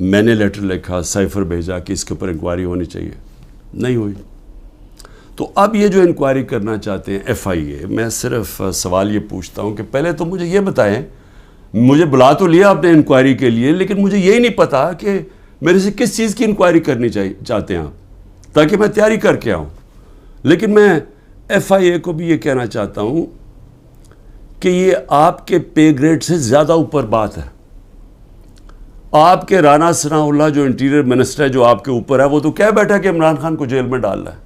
میں نے لیٹر لکھا, سائفر بھیجا کہ اس کے اوپر انکوائری ہونی چاہیے, نہیں ہوئی. تو اب یہ جو انکوائری کرنا چاہتے ہیں FIA, میں صرف سوال یہ پوچھتا ہوں کہ پہلے تو مجھے یہ بتائیں, مجھے بلا تو لیا آپ نے انکوائری کے لیے, لیکن مجھے یہی نہیں پتا کہ میرے سے کس چیز کی انکوائری کرنی چاہتے ہیں آپ, تاکہ میں تیاری کر کے آؤں. لیکن میں FIA کو بھی یہ کہنا چاہتا ہوں کہ یہ آپ کے پے گریڈ سے زیادہ اوپر بات ہے. آپ کے رانا ثناء اللہ جو انٹیریئر منسٹر ہے, جو آپ کے اوپر ہے, وہ تو کہہ بیٹھا کہ عمران خان کو جیل میں ڈال رہا ہے.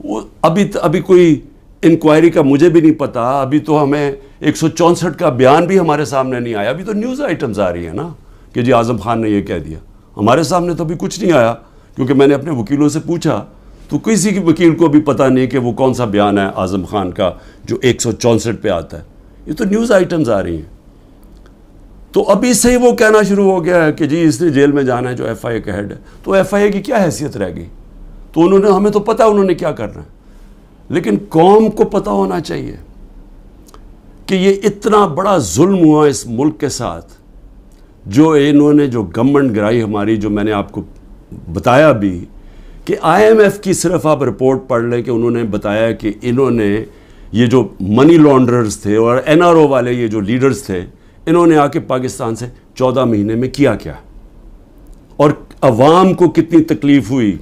وہ ابھی کوئی انکوائری کا مجھے بھی نہیں پتا. ابھی تو ہمیں 164 کا بیان بھی ہمارے سامنے نہیں آیا. ابھی تو نیوز آئٹمز آ رہی ہیں نا کہ جی اعظم خان نے یہ کہہ دیا. ہمارے سامنے تو ابھی کچھ نہیں آیا, کیونکہ میں نے اپنے وکیلوں سے پوچھا تو کسی کی وکیل کو بھی پتہ نہیں کہ وہ کون سا بیان ہے اعظم خان کا جو 164 پہ آتا ہے. یہ تو نیوز آئٹمز آ رہی ہیں. تو ابھی سے ہی وہ کہنا شروع ہو گیا ہے کہ جی اس نے جیل میں جانا ہے جو FIA کا ہیڈ ہے. تو FIA کی کیا حیثیت رہ گئی؟ تو ہمیں تو پتہ انہوں نے کیا کرنا ہے, لیکن قوم کو پتہ ہونا چاہیے کہ یہ اتنا بڑا ظلم ہوا اس ملک کے ساتھ, جو انہوں نے جو گورنمنٹ گرائی ہماری, جو میں نے آپ کو بتایا بھی کہ IMF کی صرف آپ رپورٹ پڑھ لیں کہ انہوں نے بتایا کہ انہوں نے یہ جو منی لانڈررز تھے اور NRO والے یہ جو لیڈرز تھے, انہوں نے آ کے پاکستان سے 14 مہینے میں کیا کیا, اور عوام کو کتنی تکلیف ہوئی,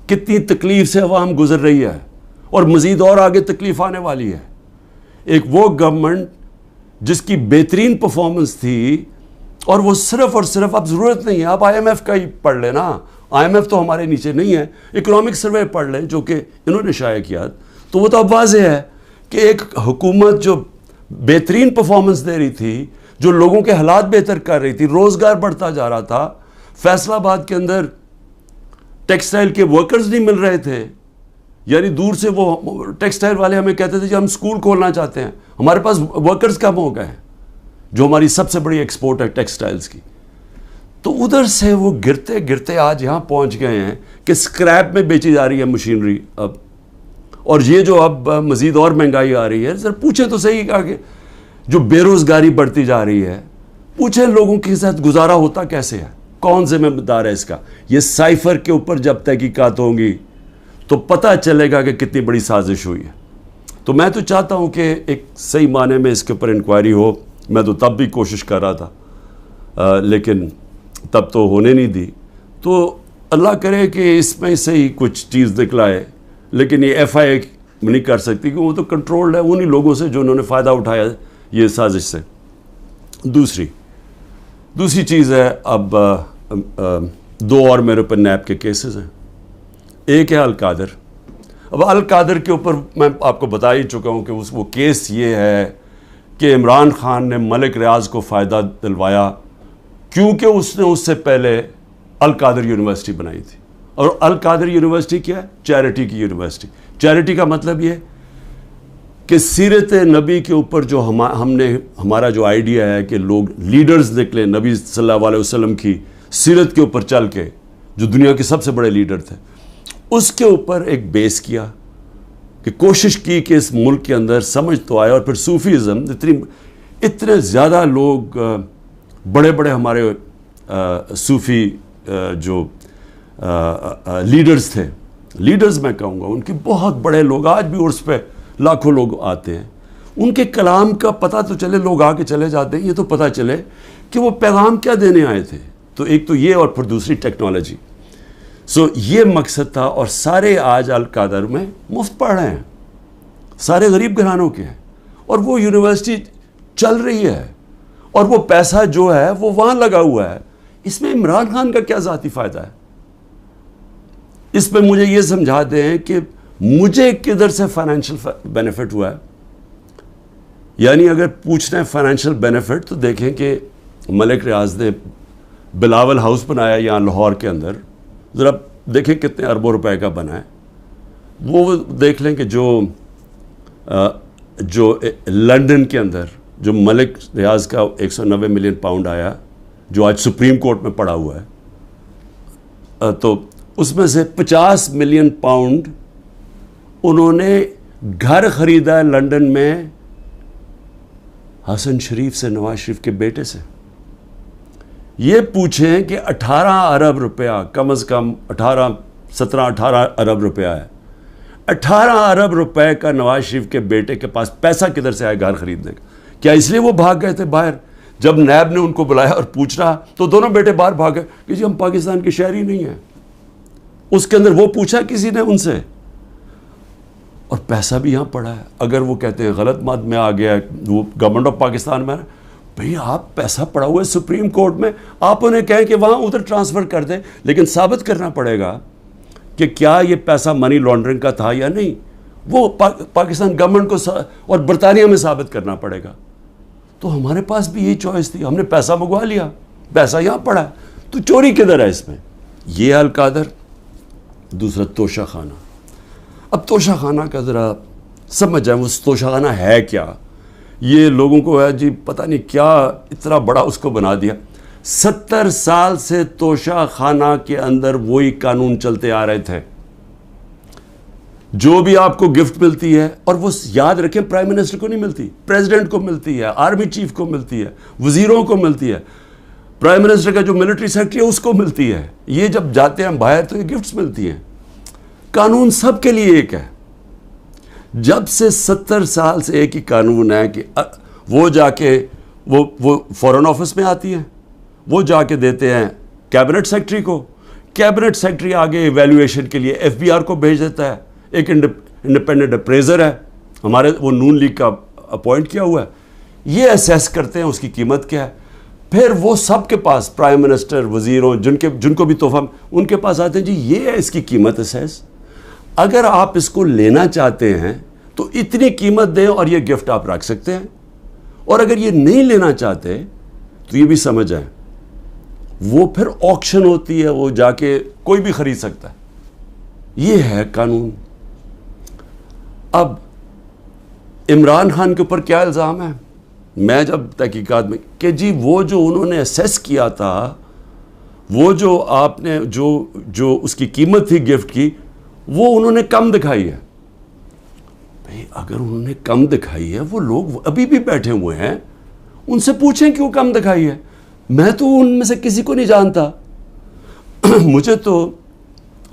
کتنی تکلیف سے عوام گزر رہی ہے, اور مزید اور آگے تکلیف آنے والی ہے. ایک وہ گورنمنٹ جس کی بہترین پرفارمنس تھی, اور وہ صرف اور صرف, اب ضرورت نہیں ہے آپ IMF کا ہی پڑھ لیں نا, IMF تو ہمارے نیچے نہیں ہے, اکنامک سروے پڑھ لیں جو کہ انہوں نے شائع کیا, تو وہ تو اب واضح ہے کہ ایک حکومت جو بہترین پرفارمنس دے رہی تھی, جو لوگوں کے حالات بہتر کر رہی تھی, روزگار بڑھتا جا رہا تھا. فیصل آباد کے اندر ٹیکسٹائل کے ورکرز نہیں مل رہے تھے, یعنی دور سے وہ ٹیکسٹائل والے ہمیں کہتے تھے کہ ہم سکول کھولنا چاہتے ہیں, ہمارے پاس ورکرز کم ہو گئے ہیں, جو ہماری سب سے بڑی ایکسپورٹ ہے ٹیکسٹائلز کی. تو ادھر سے وہ گرتے گرتے آج یہاں پہنچ گئے ہیں کہ سکریپ میں بیچی جا رہی ہے مشینری اب, اور یہ جو اب مزید اور مہنگائی آ رہی ہے. ذرا پوچھیں تو صحیح کہ جو بے روزگاری بڑھتی جا رہی ہے, پوچھیں لوگوں کے ساتھ گزارا ہوتا کیسے ہے, کون ذمہ دار ہے اس کا. یہ سائفر کے اوپر جب تحقیقات ہوں گی تو پتہ چلے گا کہ کتنی بڑی سازش ہوئی ہے. تو میں تو چاہتا ہوں کہ ایک صحیح معنی میں اس کے اوپر انکوائری ہو. میں تو تب بھی کوشش کر رہا تھا, لیکن تب تو ہونے نہیں دی. تو اللہ کرے کہ اس میں سے ہی کچھ چیز نکلائے, لیکن یہ FIA نہیں کر سکتی کہ وہ تو کنٹرولڈ ہے انہی لوگوں سے جو انہوں نے فائدہ اٹھایا یہ سازش سے. دوسری چیز ہے, اب 2 اور میرے اوپر نیب کے کیسز ہیں. ایک ہے القادر. اب القادر کے اوپر میں آپ کو بتا ہی چکا ہوں کہ وہ کیس یہ ہے کہ عمران خان نے ملک ریاض کو فائدہ دلوایا کیونکہ اس نے اس سے پہلے القادر یونیورسٹی بنائی تھی. اور القادر یونیورسٹی کیا ہے؟ چیریٹی کی یونیورسٹی. چیریٹی کا مطلب یہ کہ سیرت نبی کے اوپر جو ہمارا جو آئیڈیا ہے کہ لوگ لیڈرز نکلے نبی صلی اللہ علیہ وسلم کی سیرت کے اوپر چل کے, جو دنیا کے سب سے بڑے لیڈر تھے, اس کے اوپر ایک بیس کیا کہ کوشش کی کہ اس ملک کے اندر سمجھ تو آئے. اور پھر صوفیزم, اتنے زیادہ لوگ بڑے بڑے ہمارے صوفی جو لیڈرز تھے, لیڈرز میں کہوں گا, ان کے بہت بڑے لوگ آج بھی عرس پہ لاکھوں لوگ آتے ہیں. ان کے کلام کا پتہ تو چلے, لوگ آ کے چلے جاتے ہیں, یہ تو پتہ چلے کہ وہ پیغام کیا دینے آئے تھے. تو ایک تو یہ, اور پھر دوسری ٹیکنالوجی. یہ مقصد تھا. اور سارے آج القادر میں مفت پڑھ رہے ہیں, سارے غریب گھرانوں کے ہیں, اور وہ یونیورسٹی چل رہی ہے, اور وہ پیسہ جو ہے وہ وہاں لگا ہوا ہے. اس میں عمران خان کا کیا ذاتی فائدہ ہے؟ اس پہ مجھے یہ سمجھا دیں کہ مجھے کدھر سے فائنینشیل بینیفٹ ہوا ہے. یعنی اگر پوچھنا ہے فائنینشیل بینیفٹ, تو دیکھیں کہ ملک ریاض نے بلاول ہاؤس بنایا یہاں لاہور کے اندر, ذرا دیکھیں کتنے اربوں روپے کا بنا ہے. وہ دیکھ لیں کہ جو لنڈن کے اندر جو ملک ریاض کا 190 ملین پاؤنڈ آیا, جو آج سپریم کورٹ میں پڑا ہوا ہے, تو اس میں سے 50 ملین پاؤنڈ انہوں نے گھر خریدا ہے لنڈن میں حسن شریف سے, نواز شریف کے بیٹے سے. یہ پوچھیں کہ 18 ارب روپیہ کم از کم 17-18 ارب روپیہ ہے. 18 ارب روپے کا نواز شریف کے بیٹے کے پاس پیسہ کدھر سے آئے گھر خریدنے کا؟ کیا اس لیے وہ بھاگ گئے تھے باہر؟ جب نیب نے ان کو بلایا اور پوچھ رہا تو دونوں بیٹے باہر بھاگ گئے کہ جی ہم پاکستان کے شہری نہیں ہیں. اس کے اندر وہ پوچھا کسی نے ان سے؟ اور پیسہ بھی یہاں پڑا ہے. اگر وہ کہتے ہیں غلط مات میں آ گیا وہ گورنمنٹ آف پاکستان میں، بھئی آپ پیسہ پڑا ہوا ہے سپریم کورٹ میں، آپ انہیں کہیں کہ وہاں ادھر ٹرانسفر کر دیں، لیکن ثابت کرنا پڑے گا کہ کیا یہ پیسہ منی لانڈرنگ کا تھا یا نہیں. وہ پاکستان گورنمنٹ کو اور برطانیہ میں ثابت کرنا پڑے گا. تو ہمارے پاس بھی یہی چوائس تھی، ہم نے پیسہ منگوا لیا، پیسہ یہاں پڑا ہے، تو چوری کدھر ہے اس میں؟ یہ القادر. دوسرا توشہ خانہ. اب توشہ خانہ کا ذرا سمجھ جائیں وہ توشہ خانہ ہے کیا. یہ لوگوں کو ہے جی پتہ نہیں کیا اتنا بڑا اس کو بنا دیا. 70 سال سے توشہ خانہ کے اندر وہی قانون چلتے آ رہے تھے. جو بھی آپ کو گفٹ ملتی ہے، اور وہ یاد رکھیں پرائم منسٹر کو نہیں ملتی، پریزیڈنٹ کو ملتی ہے، آرمی چیف کو ملتی ہے، وزیروں کو ملتی ہے، پرائم منسٹر کا جو ملٹری سیکرٹری ہے اس کو ملتی ہے. یہ جب جاتے ہیں باہر تو یہ گفٹس ملتی ہیں. قانون سب کے لیے ایک ہے. جب سے 70 سال سے ایک ہی قانون ہے کہ وہ جا کے وہ فورن آفس میں آتی ہیں، وہ جا کے دیتے ہیں کیبنٹ سیکرٹری کو، کیبنٹ سیکرٹری آگے ایویلویشن کے لیے ایف بی آر کو بھیج دیتا ہے. ایک انڈیپینڈنٹ اپریزر ہے ہمارے، وہ نون لیگ کا اپوائنٹ کیا ہوا ہے، یہ اسیس کرتے ہیں اس کی قیمت کیا ہے. پھر وہ سب کے پاس پرائم منسٹر، وزیروں، جن کو بھی تحفہ ان کے پاس آتے ہیں جی یہ ہے اس کی قیمت اسیس. اگر آپ اس کو لینا چاہتے ہیں تو اتنی قیمت دیں اور یہ گفٹ آپ رکھ سکتے ہیں. اور اگر یہ نہیں لینا چاہتے تو یہ بھی سمجھ آئیں وہ پھر آکشن ہوتی ہے، وہ جا کے کوئی بھی خرید سکتا ہے. یہ ہے قانون. اب عمران خان کے اوپر کیا الزام ہے؟ میں جب تحقیقات میں کہ جی وہ جو انہوں نے اسیس کیا تھا، وہ جو آپ نے جو اس کی قیمت تھی گفٹ کی، وہ انہوں نے کم دکھائی ہے. بھئی اگر انہوں نے کم دکھائی ہے، وہ لوگ ابھی بھی بیٹھے ہوئے ہیں، ان سے پوچھیں کیوں کم دکھائی ہے. میں تو ان میں سے کسی کو نہیں جانتا. مجھے تو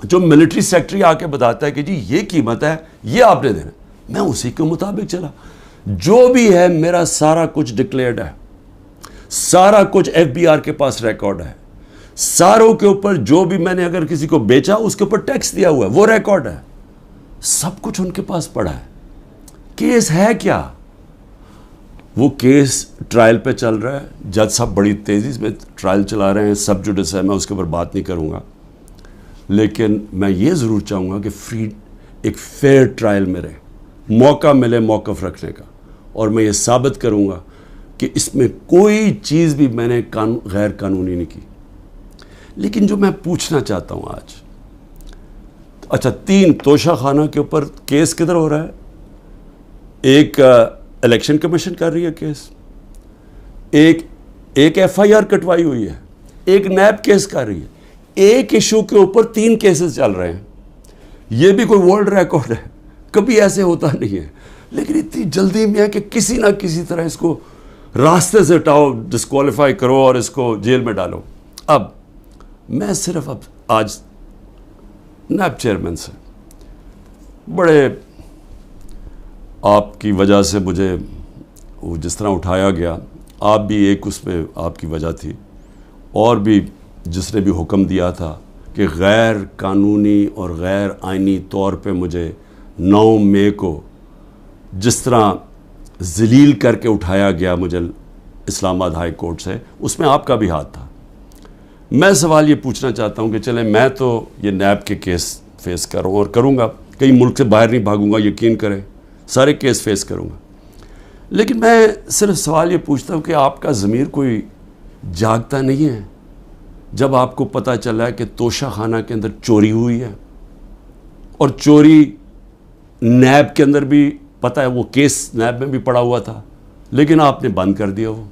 جو ملٹری سیکرٹری آ کے بتاتا ہے کہ جی یہ قیمت ہے، یہ آپ نے دینا، میں اسی کے مطابق چلا. جو بھی ہے میرا سارا کچھ ڈکلیئرڈ ہے، سارا کچھ ایف بی آر کے پاس ریکارڈ ہے. ساروں کے اوپر جو بھی میں نے اگر کسی کو بیچا اس کے اوپر ٹیکس دیا ہوا ہے وہ ریکارڈ ہے. سب کچھ ان کے پاس پڑا ہے. کیس ہے کیا؟ وہ کیس ٹرائل پہ چل رہا ہے. جج صاحب بڑی تیزی میں ٹرائل چلا رہے ہیں. سب جوڈس ہے، میں اس کے اوپر بات نہیں کروں گا، لیکن میں یہ ضرور چاہوں گا کہ ایک فیئر ٹرائل میں رہے، موقع ملے موقف رکھنے کا. اور میں یہ ثابت کروں گا کہ اس میں کوئی چیز بھی میں نے غیر قانونی نہیں کی. لیکن جو میں پوچھنا چاہتا ہوں آج، اچھا 3 توشہ خانہ کے اوپر کیس کدھر ہو رہا ہے؟ ایک الیکشن کمیشن کر رہی ہے کیس، ایک ایف آئی آر کٹوائی ہوئی ہے، ایک نیب کیس کر رہی ہے. ایک ایشو کے اوپر 3 کیسز چل رہے ہیں. یہ بھی کوئی ورلڈ ریکارڈ ہے، کبھی ایسے ہوتا نہیں ہے. لیکن اتنی جلدی میں ہے کہ کسی نہ کسی طرح اس کو راستے سے ہٹاؤ، ڈسکوالیفائی کرو اور اس کو جیل میں ڈالو. اب میں صرف آج نیب چیئرمین سے بڑے آپ کی وجہ سے مجھے وہ جس طرح اٹھایا گیا، آپ بھی ایک اس میں آپ کی وجہ تھی، اور بھی جس نے بھی حکم دیا تھا کہ غیر قانونی اور غیر آئینی طور پہ مجھے 9 مئی کو جس طرح ذلیل کر کے اٹھایا گیا مجھے اسلام آباد ہائی کورٹ سے، اس میں آپ کا بھی ہاتھ تھا. میں سوال یہ پوچھنا چاہتا ہوں کہ چلیں میں تو یہ نیب کے کیس فیس کر رہا ہوں اور کروں گا، کئی ملک سے باہر نہیں بھاگوں گا، یقین کریں سارے کیس فیس کروں گا. لیکن میں صرف سوال یہ پوچھتا ہوں کہ آپ کا ضمیر کوئی جاگتا نہیں ہے جب آپ کو پتہ چلا ہے کہ توشہ خانہ کے اندر چوری ہوئی ہے، اور چوری نیب کے اندر بھی پتہ ہے، وہ کیس نیب میں بھی پڑا ہوا تھا، لیکن آپ نے بند کر دیا وہ.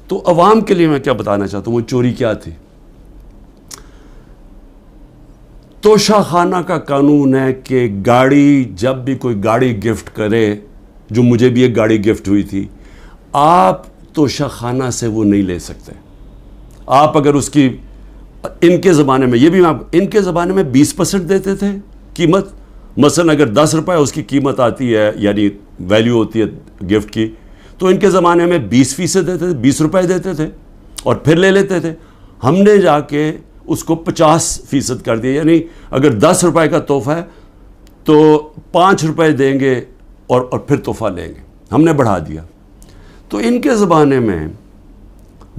تو عوام کے لیے میں کیا بتانا چاہتا ہوں وہ چوری کیا تھی. توشہ خانہ کا قانون ہے کہ گاڑی، جب بھی کوئی گاڑی گفٹ کرے، جو مجھے بھی ایک گاڑی گفٹ ہوئی تھی، آپ توشہ خانہ سے وہ نہیں لے سکتے. آپ اگر اس کی ان کے زمانے میں، یہ بھی ان کے زمانے میں 20% دیتے تھے قیمت. مثلا اگر 10 روپے اس کی قیمت آتی ہے، یعنی ویلیو ہوتی ہے گفٹ کی، تو ان کے زمانے میں 20% دیتے تھے، 20 روپے دیتے تھے اور پھر لے لیتے تھے. ہم نے جا کے اس کو 50% کر دیا، یعنی اگر 10 روپے کا تحفہ ہے تو 5 روپے دیں گے اور پھر تحفہ لیں گے. ہم نے بڑھا دیا. تو ان کے زمانے میں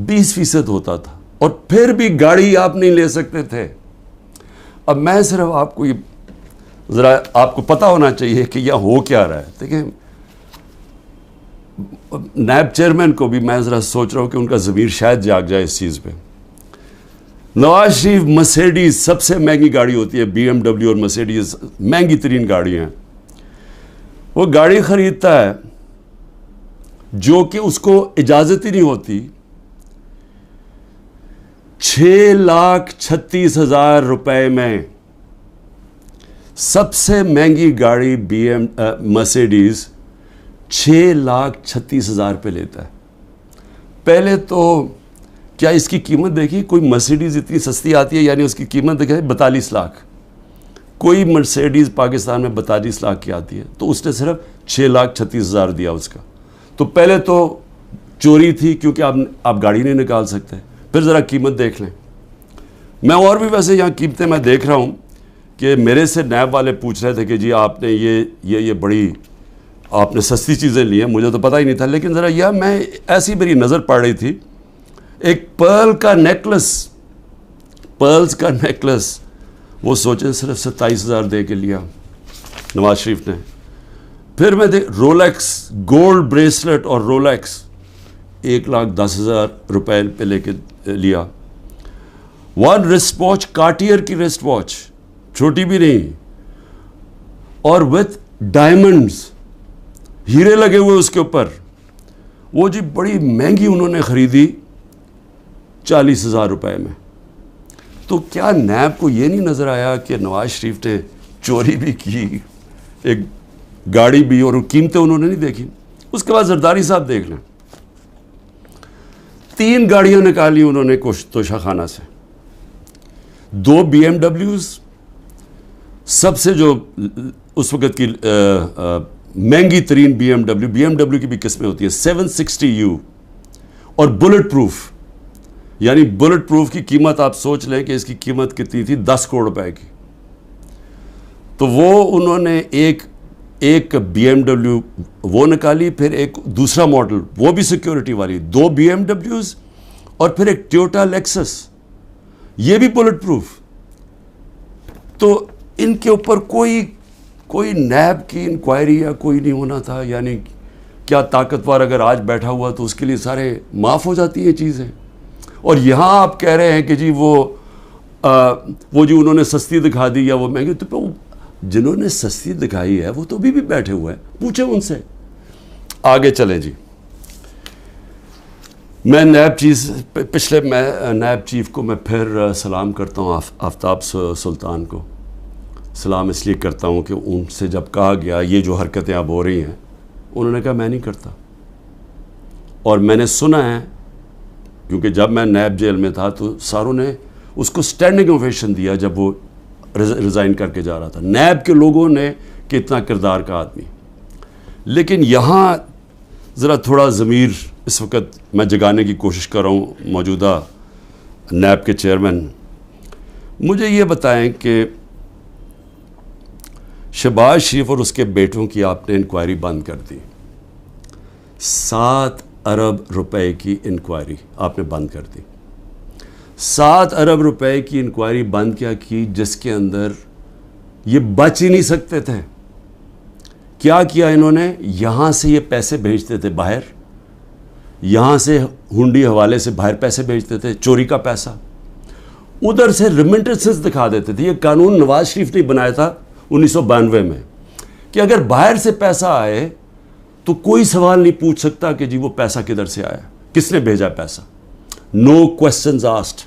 20% ہوتا تھا اور پھر بھی گاڑی آپ نہیں لے سکتے تھے. اب میں صرف آپ کو یہ ذرا آپ کو پتہ ہونا چاہیے کہ یہ ہو کیا رہا ہے. دیکھیں نیب چیئرمین کو بھی میں ذرا سوچ رہا ہوں کہ ان کا ضمیر شاید جاگ جائے اس چیز پہ. نواز شریف مرسیڈیز سب سے مہنگی گاڑی ہوتی ہے، بی ایم ڈبلیو اور مرسیڈیز مہنگی ترین گاڑی ہیں. وہ گاڑی خریدتا ہے جو کہ اس کو اجازت ہی نہیں ہوتی. 6,36,000 روپے میں سب سے مہنگی گاڑی بی ایم مرسیڈیز 6,36,000 پہ لیتا ہے. پہلے تو کیا اس کی قیمت دیکھی؟ کوئی مرسیڈیز اتنی سستی آتی ہے، یعنی اس کی قیمت دیکھیں 42 لاکھ. کوئی مرسیڈیز پاکستان میں 42 لاکھ کی آتی ہے، تو اس نے صرف 6,36,000 دیا اس کا. تو پہلے تو چوری تھی کیونکہ آپ گاڑی نہیں نکال سکتے. پھر ذرا قیمت دیکھ لیں. میں اور بھی ویسے یہاں قیمتیں میں دیکھ رہا ہوں کہ میرے سے نیب والے پوچھ رہے تھے کہ جی آپ نے یہ بڑی آپ نے سستی چیزیں لی ہیں. مجھے تو پتہ ہی نہیں تھا، لیکن ذرا یہ میں ایسی میری نظر پڑ رہی تھی. ایک پرلز کا نیکلس وہ سوچیں صرف 27,000 دے کے لیا نواز شریف نے. پھر میں رولیکس گولڈ بریسلٹ اور رولیکس 1,10,000 روپے پہ لے کے لیا. 1 رسٹ واچ کارٹیئر کی رسٹ واچ، چھوٹی بھی نہیں، اور وتھ ڈائمنڈز، ہیرے لگے ہوئے اس کے اوپر. وہ جی بڑی مہنگی انہوں نے خریدی 40,000 روپے میں. تو کیا نیب کو یہ نہیں نظر آیا کہ نواز شریف نے چوری بھی کی، ایک گاڑی بھی، اور قیمتیں انہوں نے نہیں دیکھی. اس کے بعد زرداری صاحب دیکھ لیں، 3 گاڑیاں نکالی انہوں نے توشہ خانہ سے. 2 بی ایم ڈبلیوز، سب سے جو اس وقت کی مہنگی ترین بی ایم ڈبلیو کی بھی قسمیں ہوتی ہیں 760U، اور بلٹ پروف. یعنی بلٹ پروف کی قیمت آپ سوچ لیں کہ اس کی قیمت کتنی تھی، 10 کروڑ روپے کی. تو وہ انہوں نے ایک بی ایم ڈبلیو وہ نکالی، پھر ایک دوسرا ماڈل وہ بھی سیکیورٹی والی، 2 بی ایم ڈبلیوز، اور پھر ایک ٹویوٹا لیکسس، یہ بھی بلٹ پروف. تو ان کے اوپر کوئی نیب کی انکوائری یا کوئی نہیں ہونا تھا. یعنی کیا طاقتور اگر آج بیٹھا ہوا تو اس کے لیے سارے معاف ہو جاتی ہیں چیزیں. اور یہاں آپ کہہ رہے ہیں کہ جی وہ جو انہوں نے سستی دکھا دی یا وہ مہنگی. تو جنہوں نے سستی دکھائی ہے وہ تو ابھی بھی بیٹھے ہوئے ہیں، پوچھیں ان سے. آگے چلیں جی. میں نیب چیف کو میں پھر سلام کرتا ہوں، آفتاب سلطان کو سلام اس لیے کرتا ہوں کہ ان سے جب کہا گیا یہ جو حرکتیں اب ہو رہی ہیں، انہوں نے کہا میں نہیں کرتا. اور میں نے سنا ہے، کیونکہ جب میں نیب جیل میں تھا تو ساروں نے اس کو سٹینڈنگ اوویشن دیا جب وہ ریزائن کر کے جا رہا تھا. نیب کے لوگوں نے کہ اتنا کردار کا آدمی. لیکن یہاں ذرا تھوڑا ضمیر اس وقت میں جگانے کی کوشش کر رہا ہوں. موجودہ نیب کے چیئرمین مجھے یہ بتائیں کہ شہباز شریف اور اس کے بیٹوں کی آپ نے انکوائری بند کر دی. 7 ارب روپے کی انکوائری آپ نے بند کر دی. 7 ارب روپے کی انکوائری بند کیا کی، جس کے اندر یہ بچ ہی نہیں سکتے تھے. کیا کیا انہوں نے؟ یہاں سے یہ پیسے بھیجتے تھے باہر، یہاں سے ہنڈی حوالے سے باہر پیسے بھیجتے تھے، چوری کا پیسہ. ادھر سے ریمنٹنسز دکھا دیتے تھے. یہ قانون نواز شریف نے بنایا تھا 1992 میں کہ اگر باہر سے پیسہ آئے تو کوئی سوال نہیں پوچھ سکتا کہ جی وہ پیسہ کدھر سے آیا، کس نے بھیجا پیسہ. نو کوسچنز آسکڈ.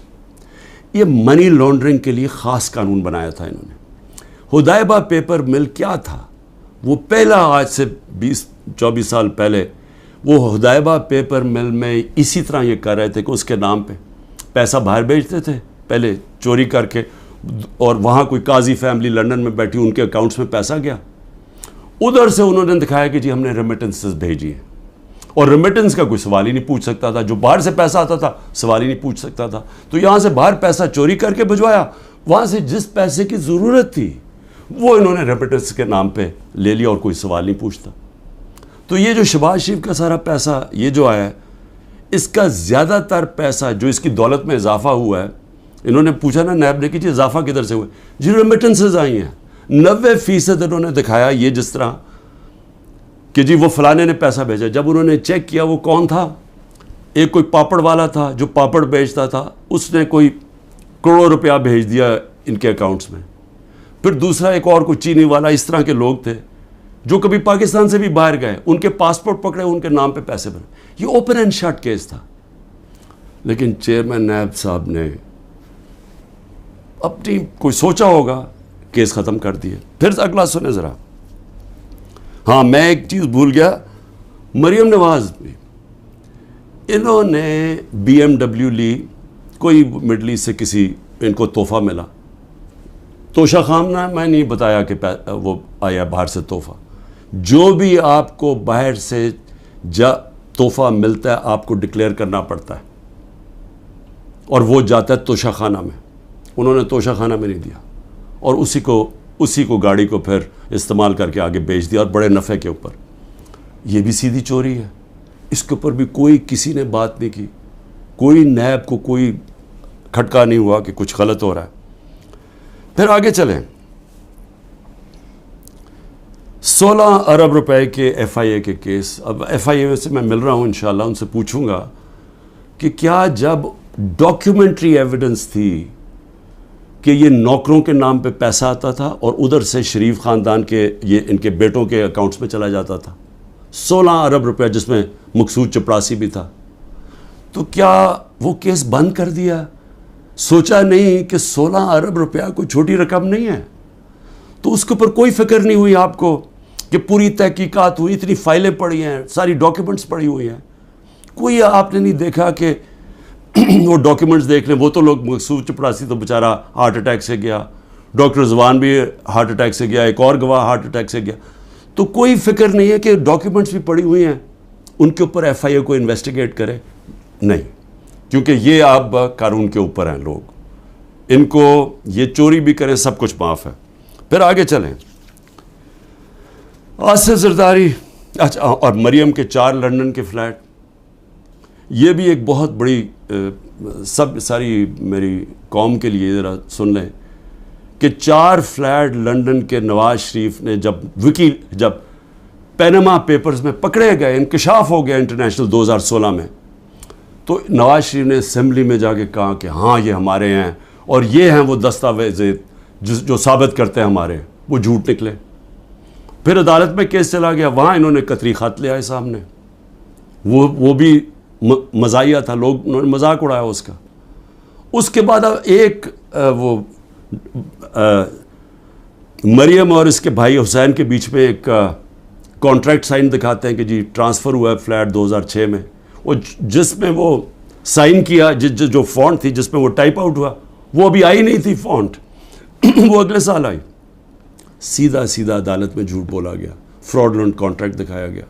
یہ منی لانڈرنگ کے لیے خاص قانون بنایا تھا انہوں نے. حدیبہ پیپر مل کیا تھا؟ وہ پہلا، آج سے 20-24 سال پہلے وہ حدیبہ پیپر مل میں اسی طرح یہ کر رہے تھے کہ اس کے نام پہ پیسہ باہر بھیجتے تھے پہلے چوری کر کے, اور وہاں کوئی قاضی فیملی لنڈن میں بیٹھی, ان کے اکاؤنٹس میں پیسہ گیا, ادھر سے انہوں نے دکھایا کہ جی ہم نے ریمیٹنسز بھیجی ہیں, اور ریمیٹنس کا کوئی سوال ہی نہیں پوچھ سکتا تھا, جو باہر سے پیسہ آتا تھا سوال ہی نہیں پوچھ سکتا تھا. تو یہاں سے باہر پیسہ چوری کر کے بھجوایا, وہاں سے جس پیسے کی ضرورت تھی وہ انہوں نے ریمیٹنس کے نام پہ لے لیا, اور کوئی سوال نہیں پوچھتا. تو یہ جو شہباز شریف کا سارا پیسہ یہ جو آیا ہے, اس کا زیادہ تر پیسہ جو اس کی دولت میں اضافہ ہوا ہے, انہوں نے پوچھا نا نیب نے کہ جی اضافہ کدھر سے ہوا ہے, جی ریمیٹنسز آئی ہیں. 90% انہوں نے دکھایا یہ جس طرح کہ جی وہ فلانے نے پیسہ بھیجا. جب انہوں نے چیک کیا وہ کون تھا, ایک کوئی پاپڑ والا تھا جو پاپڑ بیچتا تھا, اس نے کوئی کروڑوں روپیہ بھیج دیا ان کے اکاؤنٹس میں. پھر دوسرا ایک اور کوئی چینی والا, اس طرح کے لوگ تھے جو کبھی پاکستان سے بھی باہر گئے, ان کے پاسپورٹ پکڑے, ان کے نام پہ پیسے بنے. یہ اوپن اینڈ شٹ کیس تھا. لیکن چیئرمین نیب صاحب نے اپنی کوئی سوچا ہوگا, کیس ختم کر دیے. پھر اگلا سنیں ذرا. ہاں میں ایک چیز بھول گیا, مریم نواز بھی, انہوں نے BMW لی, کوئی مڈل ایسٹ سے کسی ان کو تحفہ ملا. توشہ خانہ میں نہیں بتایا کہ وہ آیا باہر سے تحفہ. جو بھی آپ کو باہر سے تحفہ ملتا ہے آپ کو ڈکلیئر کرنا پڑتا ہے, اور وہ جاتا ہے توشہ خانہ میں. انہوں نے توشہ خانہ میں نہیں دیا, اور اسی کو گاڑی کو پھر استعمال کر کے آگے بیچ دیا, اور بڑے نفع کے اوپر. یہ بھی سیدھی چوری ہے. اس کے اوپر بھی کوئی کسی نے بات نہیں کی, کوئی نیب کو کوئی کھٹکا نہیں ہوا کہ کچھ غلط ہو رہا ہے. پھر آگے چلیں. 16 ارب روپے کے FIA کے کیس. اب FIA سے میں مل رہا ہوں, انشاءاللہ ان سے پوچھوں گا کہ کیا جب ڈاکیومنٹری ایویڈنس تھی کہ یہ نوکروں کے نام پہ پیسہ آتا تھا اور ادھر سے شریف خاندان کے ان کے بیٹوں کے اکاؤنٹس میں چلا جاتا تھا 16 ارب روپے, جس میں مقصود چپراسی بھی تھا, تو کیا وہ کیس بند کر دیا؟ سوچا نہیں کہ 16 ارب روپیہ کوئی چھوٹی رقم نہیں ہے. تو اس کے اوپر کوئی فکر نہیں ہوئی آپ کو کہ پوری تحقیقات ہوئی, اتنی فائلیں پڑی ہیں, ساری ڈاکیومنٹس پڑی ہوئی ہیں, کوئی آپ نے نہیں دیکھا کہ وہ ڈاکیومنٹس دیکھ لیں. وہ تو لوگ, مقصود چپراسی تو بیچارہ ہارٹ اٹیک سے گیا, ڈاکٹر رضوان بھی ہارٹ اٹیک سے گیا, ایک اور گواہ ہارٹ اٹیک سے گیا. تو کوئی فکر نہیں ہے کہ ڈاکیومنٹس بھی پڑی ہوئی ہیں, ان کے اوپر FIA کو انویسٹیگیٹ کرے. نہیں, کیونکہ یہ آپ قانون کے اوپر ہیں لوگ, ان کو یہ چوری بھی کریں سب کچھ معاف ہے. پھر آگے چلیں. آصف زرداری, اچھا, اور مریم کے 4 لندن کے فلیٹ. یہ بھی ایک بہت بڑی, ساری میری قوم کے لیے ذرا سن لیں کہ 4 فلیٹ لندن کے نواز شریف نے جب پینما پیپرز میں پکڑے گئے, انکشاف ہو گیا انٹرنیشنل 2016 میں, تو نواز شریف نے اسمبلی میں جا کے کہا کہ ہاں یہ ہمارے ہیں, اور یہ ہیں وہ دستاویز جو ثابت کرتے ہیں ہمارے. وہ جھوٹ نکلے. پھر عدالت میں کیس چلا گیا, وہاں انہوں نے قطری خط لے آئے سامنے. وہ بھی مزاحیہ تھا, انہوں نے مذاق اڑایا اس کا. اس کے بعد اب ایک وہ مریم اور اس کے بھائی حسین کے بیچ میں ایک کانٹریکٹ سائن دکھاتے ہیں کہ جی ٹرانسفر ہوا ہے فلیٹ 2006 میں, وہ جس میں وہ سائن کیا, جو فونٹ تھی جس میں وہ ٹائپ آؤٹ ہوا, وہ ابھی آئی نہیں تھی فونٹ, وہ اگلے سال آئی. سیدھا عدالت میں جھوٹ بولا گیا, فراڈلنٹ کانٹریکٹ دکھایا گیا.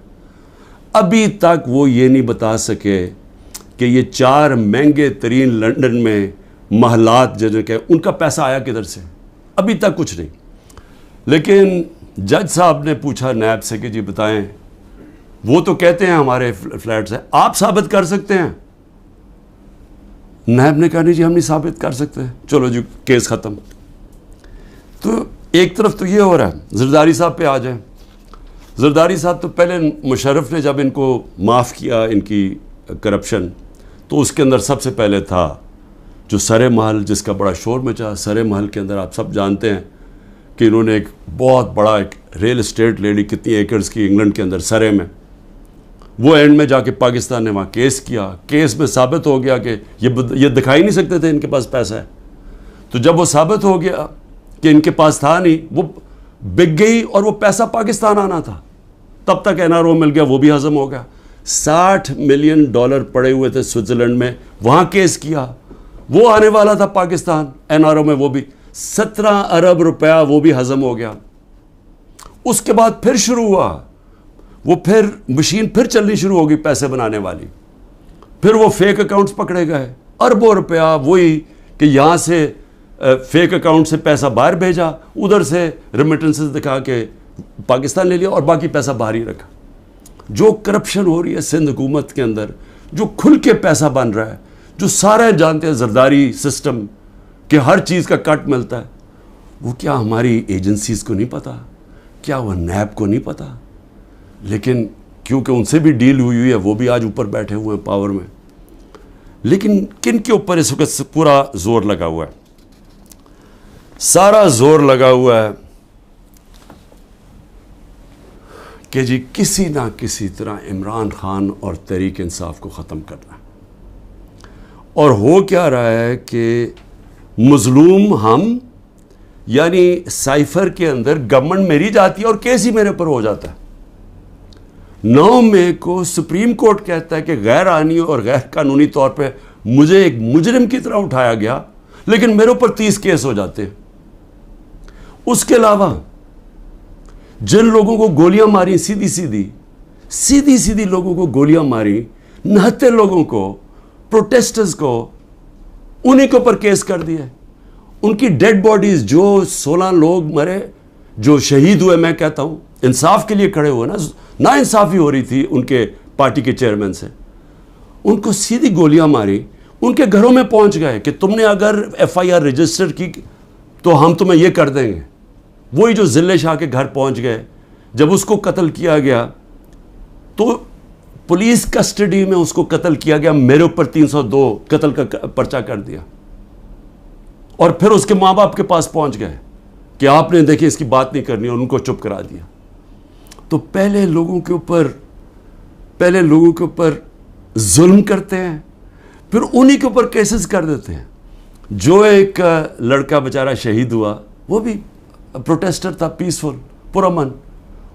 ابھی تک وہ یہ نہیں بتا سکے کہ یہ 4 مہنگے ترین لندن میں محلات جو کہ ان کا پیسہ آیا کدھر سے, ابھی تک کچھ نہیں. لیکن جج صاحب نے پوچھا نیب سے کہ جی بتائیں, وہ تو کہتے ہیں ہمارے فلیٹس ہیں, آپ ثابت کر سکتے ہیں؟ نیب نے کہا نہیں جی ہم نہیں ثابت کر سکتے. چلو جی کیس ختم. تو ایک طرف تو یہ ہو رہا ہے. زرداری صاحب پہ آ جائیں. زرداری صاحب تو پہلے مشرف نے جب ان کو معاف کیا ان کی کرپشن, تو اس کے اندر سب سے پہلے تھا جو سرے محل, جس کا بڑا شور مچا. سرے محل کے اندر آپ سب جانتے ہیں کہ انہوں نے ایک بہت بڑا ایک ریل اسٹیٹ لے لی, کتنی ایکڑز کی, انگلینڈ کے اندر سرے میں. وہ اینڈ میں جا کے پاکستان نے وہاں کیس کیا. کیس میں ثابت ہو گیا کہ یہ دکھا ہی نہیں سکتے تھے ان کے پاس پیسہ ہے. تو جب وہ ثابت ہو گیا کہ ان کے پاس تھا نہیں, وہ بک گئی اور وہ پیسہ پاکستان آنا تھا. تب تک NRO مل گیا, وہ بھی ہضم ہو گیا. $60 ملین پڑے ہوئے تھے سوئٹزرلینڈ میں, وہاں کیس کیا. وہ آنے والا تھا پاکستان NRO میں، وہ بھی 17 ارب روپیہ وہ بھی ہضم ہو گیا. اس کے بعد پھر شروع ہوا، وہ پھر مشین پھر چلنی شروع ہوگی پیسے بنانے والی. پھر وہ فیک اکاؤنٹس پکڑے گئے، اربوں روپیہ وہی کہ یہاں سے فیک اکاؤنٹ سے پیسہ باہر بھیجا، ادھر سے ریمیٹنسز دکھا کے پاکستان لے لیا اور باقی پیسہ باہر ہی رکھا. جو کرپشن ہو رہی ہے سندھ حکومت کے اندر، جو کھل کے پیسہ بن رہا ہے، جو سارے جانتے ہیں زرداری سسٹم کہ ہر چیز کا کٹ ملتا ہے، وہ کیا ہماری ایجنسیز کو نہیں پتا؟ کیا وہ نیب کو نہیں پتا؟ لیکن کیونکہ ان سے بھی ڈیل ہوئی ہے، وہ بھی آج اوپر بیٹھے ہوئے ہیں پاور میں. لیکن کن کے اوپر اس وقت پورا زور لگا ہوا ہے؟ سارا زور لگا ہوا ہے کہ جی کسی نہ کسی طرح عمران خان اور تحریک انصاف کو ختم کرنا. اور ہو کیا رہا ہے کہ مظلوم ہم، یعنی سائفر کے اندر گورنمنٹ میری جاتی ہے اور کیس ہی میرے پر ہو جاتا ہے. 9 مئی کو سپریم کورٹ کہتا ہے کہ غیر آئینی اور غیر قانونی طور پہ مجھے ایک مجرم کی طرح اٹھایا گیا، لیکن میرے اوپر 30 کیس ہو جاتے ہیں. اس کے علاوہ جن لوگوں کو گولیاں ماری سیدھی لوگوں کو گولیاں ماری، نہتے لوگوں کو، پروٹیسٹرز کو، انہی کے اوپر کیس کر دیا. ان کی ڈیڈ باڈیز، جو 16 لوگ مرے، جو شہید ہوئے، میں کہتا ہوں انصاف کے لیے کھڑے ہوئے نا انصافی ہو رہی تھی ان کے پارٹی کے چیئرمین سے، ان کو سیدھی گولیاں ماری، ان کے گھروں میں پہنچ گئے کہ تم نے اگر FIR رجسٹر کی تو ہم تمہیں یہ کر دیں گے. وہی جو ذلے شاہ کے گھر پہنچ گئے، جب اس کو قتل کیا گیا تو پولیس کسٹڈی میں اس کو قتل کیا گیا، میرے اوپر 302 قتل کا پرچہ کر دیا. اور پھر اس کے ماں باپ کے پاس پہنچ گئے کہ آپ نے دیکھیں اس کی بات نہیں کرنی، اور ان کو چپ کرا دیا. تو پہلے لوگوں کے اوپر ظلم کرتے ہیں، پھر انہی کے اوپر کیسز کر دیتے ہیں. جو ایک لڑکا بیچارہ شہید ہوا، وہ بھی پروٹیسٹر تھا، پیسفل، پرامن،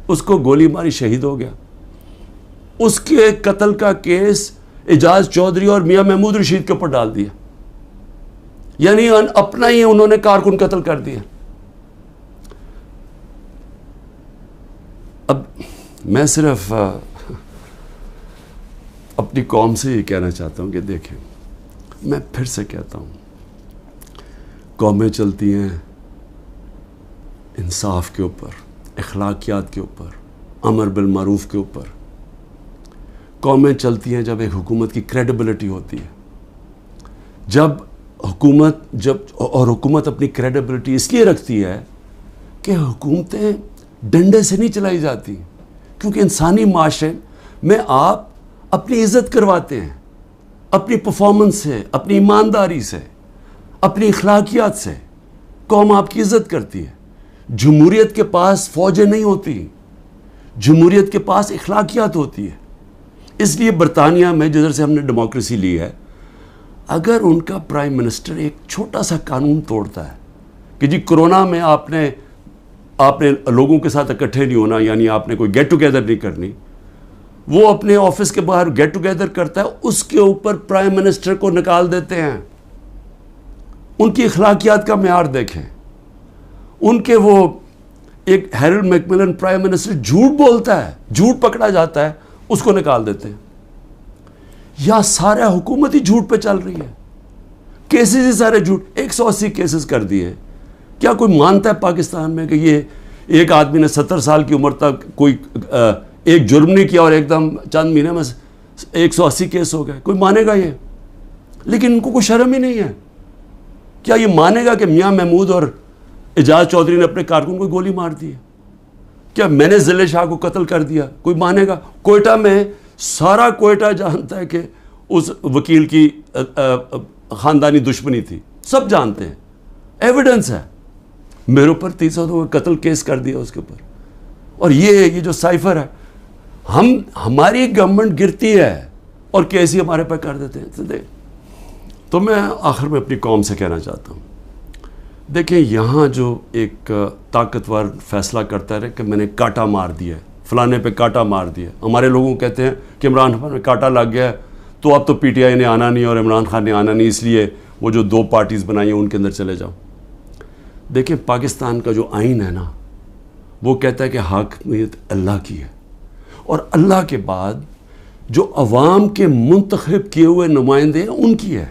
اس کو گولی ماری، شہید ہو گیا. اس کے قتل کا کیس اعجاز چودھری اور میاں محمود رشید کے اوپر ڈال دیا. یعنی اپنا ہی انہوں نے کارکن قتل کر دیا. اب میں صرف اپنی قوم سے یہ کہنا چاہتا ہوں کہ دیکھیں، میں پھر سے کہتا ہوں، قومیں چلتی ہیں انصاف کے اوپر، اخلاقیات کے اوپر، امر بالمعروف کے اوپر. قومیں چلتی ہیں جب ایک حکومت کی کریڈیبلٹی ہوتی ہے. اور حکومت اپنی کریڈیبلٹی اس لیے رکھتی ہے کہ حکومتیں ڈنڈے سے نہیں چلائی جاتی، کیونکہ انسانی معاشرے میں آپ اپنی عزت کرواتے ہیں، اپنی پرفارمنس سے، اپنی ایمانداری سے، اپنی اخلاقیات سے قوم آپ کی عزت کرتی ہے. جمہوریت کے پاس فوجیں نہیں ہوتی، جمہوریت کے پاس اخلاقیات ہوتی ہے. اس لیے برطانیہ میں جدھر سے ہم نے ڈیموکریسی لی ہے، اگر ان کا پرائم منسٹر ایک چھوٹا سا قانون توڑتا ہے کہ جی کرونا میں آپ نے لوگوں کے ساتھ اکٹھے نہیں ہونا، یعنی آپ نے کوئی گیٹ ٹوگیدر نہیں کرنی، وہ اپنے آفس کے باہر گیٹ ٹوگیدر کرتا ہے، اس کے اوپر پرائم منسٹر کو نکال دیتے ہیں. ان کی اخلاقیات کا معیار دیکھیں. ان کے وہ ایک ہیرلڈ میکملن پرائم منسٹر جھوٹ بولتا ہے، جھوٹ پکڑا جاتا ہے، اس کو نکال دیتے ہیں. یا سارا حکومت ہی جھوٹ پہ چل رہی ہے، کیسز ہی سارے جھوٹ، 180 کیسز کر دیے. کیا کوئی مانتا ہے پاکستان میں کہ یہ ایک آدمی نے 70 سال کی عمر تک کوئی ایک جرم نہیں کیا اور ایک دم چند مہینے میں 180 کیس ہو گئے؟ کوئی مانے گا یہ؟ لیکن ان کو کوئی شرم ہی نہیں ہے. کیا یہ مانے گا کہ میاں محمود اور اعجاز چودھری نے اپنے کارکن کو گولی مار دی ہے؟ کیا میں نے ذلے شاہ کو قتل کر دیا؟ کوئی مانے گا؟ کوئٹہ میں سارا کوئٹہ جانتا ہے کہ اس وکیل کی خاندانی دشمنی تھی، سب جانتے ہیں، ایویڈنس ہے. میرے اوپر 302 قتل کیس کر دیا اس کے اوپر. اور یہ جو سائفر ہے، ہماری گورنمنٹ گرتی ہے اور کیس ہی ہمارے پہ کر دیتے ہیں. تو میں آخر میں اپنی قوم سے کہنا چاہتا ہوں، دیکھیں یہاں جو ایک طاقتور فیصلہ کرتا ہے کہ میں نے کاٹا مار دیا ہے، فلانے پہ کاٹا مار دیا. ہمارے لوگوں کہتے ہیں کہ عمران خان میں کاٹا لگ گیا ہے تو اب تو PTI نے آنا نہیں اور عمران خان نے آنا نہیں، اس لیے وہ جو 2 پارٹیز بنائی ہیں ان کے اندر چلے جاؤ. دیکھیں پاکستان کا جو آئین ہے نا وہ کہتا ہے کہ حاکمیت اللہ کی ہے، اور اللہ کے بعد جو عوام کے منتخب کیے ہوئے نمائندے ہیں ان کی ہے.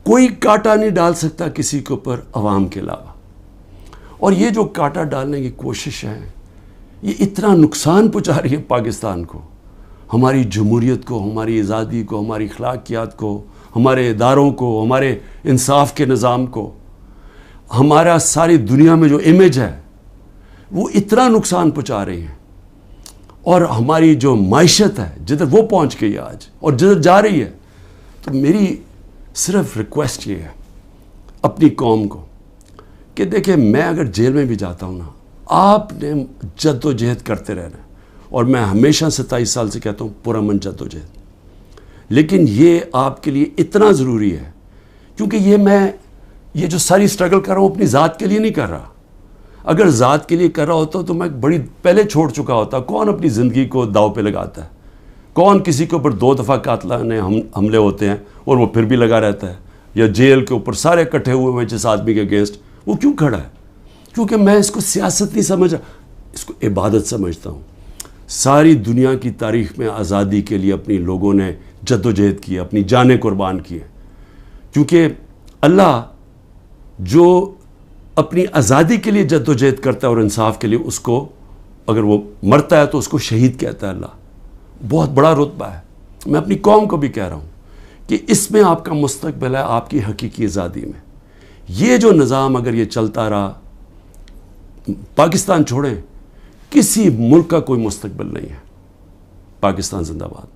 کوئی کانٹا نہیں ڈال سکتا کسی کے اوپر عوام کے علاوہ. اور یہ جو کانٹا ڈالنے کی کوشش ہے یہ اتنا نقصان پہنچا رہی ہے پاکستان کو، ہماری جمہوریت کو، ہماری آزادی کو، ہماری اخلاقیات کو، ہمارے اداروں کو، ہمارے انصاف کے نظام کو، ہمارا ساری دنیا میں جو امیج ہے وہ اتنا نقصان پہنچا رہی ہیں. اور ہماری جو معیشت ہے جدھر وہ پہنچ گئی آج اور جدھر جا رہی ہے. تو میری صرف ریکویسٹ یہ ہے اپنی قوم کو کہ دیکھیں میں اگر جیل میں بھی جاتا ہوں نا، آپ نے جد و جہد کرتے رہنا ہے. اور میں ہمیشہ 27 سال سے کہتا ہوں پرامن جد و جہد. لیکن یہ آپ کے لیے اتنا ضروری ہے کیونکہ یہ جو ساری اسٹرگل کر رہا ہوں اپنی ذات کے لیے نہیں کر رہا. اگر ذات کے لیے کر رہا ہوتا تو میں بڑی پہلے چھوڑ چکا ہوتا. کون اپنی زندگی کو داؤ پہ لگاتا ہے؟ کون کسی کے اوپر 2 دفعہ قاتلانہ حملے ہوتے ہیں اور وہ پھر بھی لگا رہتا ہے؟ یا جیل کے اوپر سارے اکٹھے ہوئے ہیں جس آدمی کے اگینسٹ، وہ کیوں کھڑا ہے؟ کیونکہ میں اس کو سیاست نہیں سمجھا، اس کو عبادت سمجھتا ہوں. ساری دنیا کی تاریخ میں آزادی کے لیے اپنی لوگوں نے جد و جہد کی، اپنی جانیں قربان کی ہیں. کیونکہ اللہ جو اپنی آزادی کے لیے جد و جہد کرتا ہے اور انصاف کے لیے، اس کو اگر وہ مرتا ہے تو اس کو شہید کہتا ہے. اللہ بہت بڑا رتبہ ہے. میں اپنی قوم کو بھی کہہ رہا ہوں کہ اس میں آپ کا مستقبل ہے، آپ کی حقیقی آزادی میں. یہ جو نظام اگر یہ چلتا رہا، پاکستان چھوڑیں، کسی ملک کا کوئی مستقبل نہیں ہے. پاکستان زندہ باد.